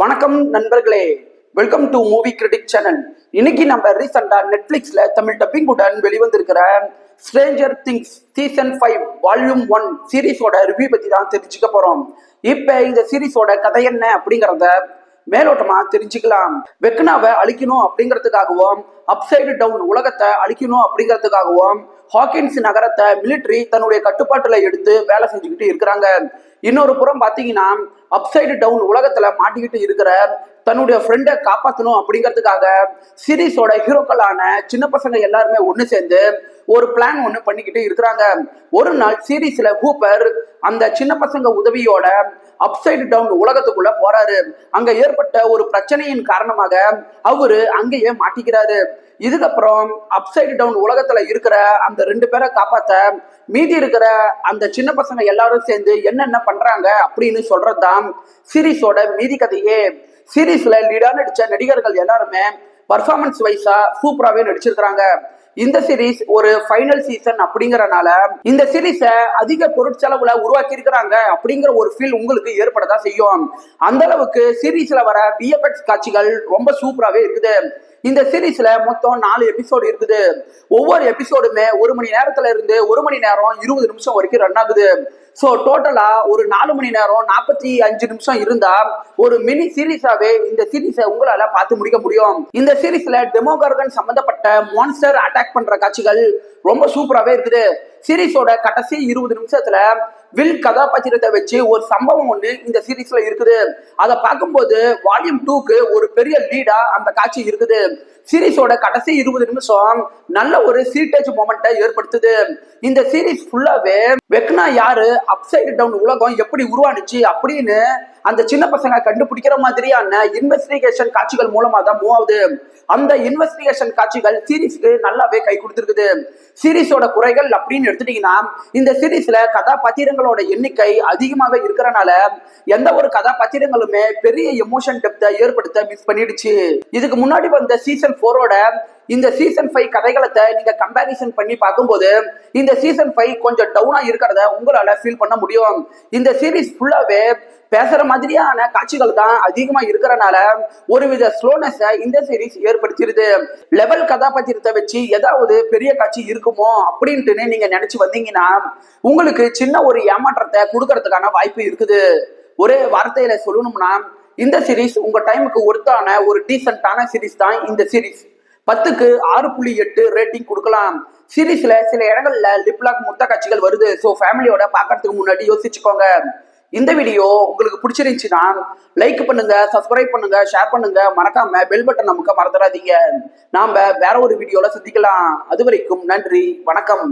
வணக்கம் நண்பர்களே, welcome to movie critic channel. இன்னைக்கு நம்ம ரீசெண்டா நெட்ஃபிளிக்ஸ்ல தமிழ் டப்பிங்குடன் வெளிவந்திருக்கிற ஸ்ட்ரேஞ்சர் திங்ஸ் சீசன் 5 வால்யூம் 1 சீரீஸோட ரிவ்யூ பத்தி தான் தெரிஞ்சுக்க போறோம். இப்ப இந்த சீரீஸோட கதை என்ன அப்படிங்கறத மேலோட்டமா தெரிஞ்சுக்கலாம். வெக்னாவை அழிக்கணும் அப்படிங்கிறதுக்காகவும் அப்சைடு டவுன் உலகத்தை அழிக்கணும் அப்படிங்கிறதுக்காகவும் ஹாக்கின்ஸ் நகரத்தை மிலிட்ரி தன்னுடைய கட்டுப்பாட்டுல எடுத்து வேலை செஞ்சுக்கிட்டு இருக்கிறாங்க. இன்னொரு புறம் பாத்தீங்கன்னா அப்சைடு டவுன் உலகத்துல மாட்டிக்கிட்டு இருக்கிற தன்னுடைய ஃப்ரெண்டை காப்பாற்றணும் அப்படிங்கிறதுக்காக சீரீஸோட ஹீரோக்களான சின்ன பசங்க எல்லாருமே ஒன்று சேர்ந்து ஒரு பிளான் ஒன்று பண்ணிக்கிட்டு இருக்கிறாங்க. ஒரு நாள் சீரீஸ்ல ஹூப்பர் அந்த சின்ன பசங்க உதவியோட அப்சைடு டவுன் உலகத்துக்குள்ள போறாரு. அங்க ஏற்பட்ட ஒரு பிரச்சனையின் காரணமாக அவரு அங்கேயே மாட்டிக்கிறாரு. இதுக்கப்புறம் அப்சைடு டவுன் உலகத்துல இருக்கிற அந்த 2 பேரை காப்பாத்த மீதி இருக்கிற அந்த சின்ன பசங்க எல்லாரும் சேர்ந்து என்னென்ன பண்றாங்க அப்படின்னு சொல்றதுதான் சீரீஸோட மீதி கதையே. சீரீஸ்ல லீடா நடிச்ச நடிகர்கள் எல்லாருமே பர்ஃபார்மன்ஸ் வைஸா சூப்பராகவே நடிச்சிருக்கிறாங்க. இந்த சீரீஸ் ஒரு ஃபைனல் சீசன் அப்படிங்கறனால இந்த சீரீஸ அதிக பொருட்செலவுல உருவாக்கி இருக்கிறாங்க அப்படிங்கிற ஒரு ஃபீல் உங்களுக்கு ஏற்படதான் செய்யும். அந்த அளவுக்கு சீரீஸ்ல வர விஎஃப்எக்ஸ் காட்சிகள் ரொம்ப சூப்பராகவே இருக்குது. இந்த சீரீஸ்ல மொத்தம் 4 எபிசோடு இருக்குது. ஒவ்வொரு எபிசோடுமே 1 மணி நேரத்துல இருந்து 1 மணி நேரம் 20 நிமிஷம் வரைக்கும் ரன் ஆகுது. ஸோ டோட்டலா ஒரு 4 மணி நேரம் 45 நிமிஷம் இருந்தா ஒரு மினி சீரீஸாவே இந்த சீரீஸை உங்களால பார்த்து முடிக்க முடியும். இந்த சீரீஸ்ல டெமோகார்கன் சம்பந்தப்பட்ட மான்ஸ்டர் அட்டாக் பண்ற காட்சிகள் ரொம்ப சூப்பராகவே இருக்குது. சீரீஸோட கடைசி 20 நிமிஷத்துல வில் கதாபாத்திரத்தை வச்சு ஒரு சம்பவம் ஒண்ணு இந்த சீரீஸ்ல இருக்குது. அதை பார்க்கும்போது வால்யூம் 2க்கு ஒரு பெரிய லீடா அந்த காட்சி இருக்குது. சீரீஸோட கடைசி 20 நிமிஷம் நல்ல ஒரு சீட்டேஜ் மொமெண்ட்டை ஏற்படுத்துது. இந்த சீரீஸ் ஃபுல்லாவே வெக்னா யாரு, அப்சைடு டவுன் உலகம் எப்படி உருவானுச்சு அப்படின்னு அந்த சின்ன பசங்க கண்டுபிடிக்கிற மாதிரியான இன்வெஸ்டிகேஷன் காட்சிகள் மூலமா தான் மூவ் ஆகுது. அந்த இன்வெஸ்டிகேஷன் காட்சிகள் சீரீஸ்க்கு நல்லாவே கை கொடுத்துருக்குது. சீரீஸோட குறைகள் அப்படின்னு எடுத்துட்டீங்கன்னா இந்த சீரீஸ்ல கதாபாத்திரங்களோட எண்ணிக்கை அதிகமாக இருக்கிறனால எந்த ஒரு கதாபாத்திரங்களுமே பெரிய எமோஷன் டெப்தை ஏற்படுத்த மிஸ் பண்ணிடுச்சு. இதுக்கு முன்னாடி வந்த சீசன் 4ஓட இந்த சீசன் 5 கதைகளத்தை நீங்க கம்பேரிசன் பண்ணி பார்க்கும்போது இந்த சீசன் 5 கொஞ்சம் டவுனா இருக்கிறத உங்களால ஃபீல் பண்ண முடியும். இந்த சீரீஸ் ஃபுல்லாவே பேசுற மாதிரியான காட்சிகள் தான் அதிகமா இருக்கிறனால ஒருவித ஸ்லோனஸை இந்த சீரீஸ் ஏற்படுத்திடுது. லெவல் கதாபாத்திரத்தை வச்சு ஏதாவது பெரிய காட்சி இருக்குமோ அப்படின்ட்டு நீங்க நினைச்சு வந்தீங்கன்னா உங்களுக்கு சின்ன ஒரு ஏமாற்றத்தை கொடுக்கறதுக்கான வாய்ப்பு இருக்குது. ஒரே வார்த்தையில சொல்லணும்னா இந்த சீரீஸ் உங்க டைமுக்கு ஒருத்தான ஒரு டீசென்டான சீரீஸ் தான் இந்த சீரீஸ். 10க்கு 6.8 ரேட்டிங் கொடுக்கலாம். சீரீஸ்ல சில இடங்கள்ல லிப்லாக் முத்த காட்சிகள் வருது. ஸோ ஃபேமிலியோட பார்க்கறதுக்கு முன்னாடி யோசிச்சுக்கோங்க. இந்த வீடியோ உங்களுக்கு பிடிச்சிருந்துச்சுன்னா லைக் பண்ணுங்க, சப்ஸ்கிரைப் பண்ணுங்க, ஷேர் பண்ணுங்க, மறக்காம பெல் பட்டன் நமக்கு மறந்துடாதீங்க. நாம வேற ஒரு வீடியோல சந்திக்கலாம். அது வரைக்கும் நன்றி, வணக்கம்.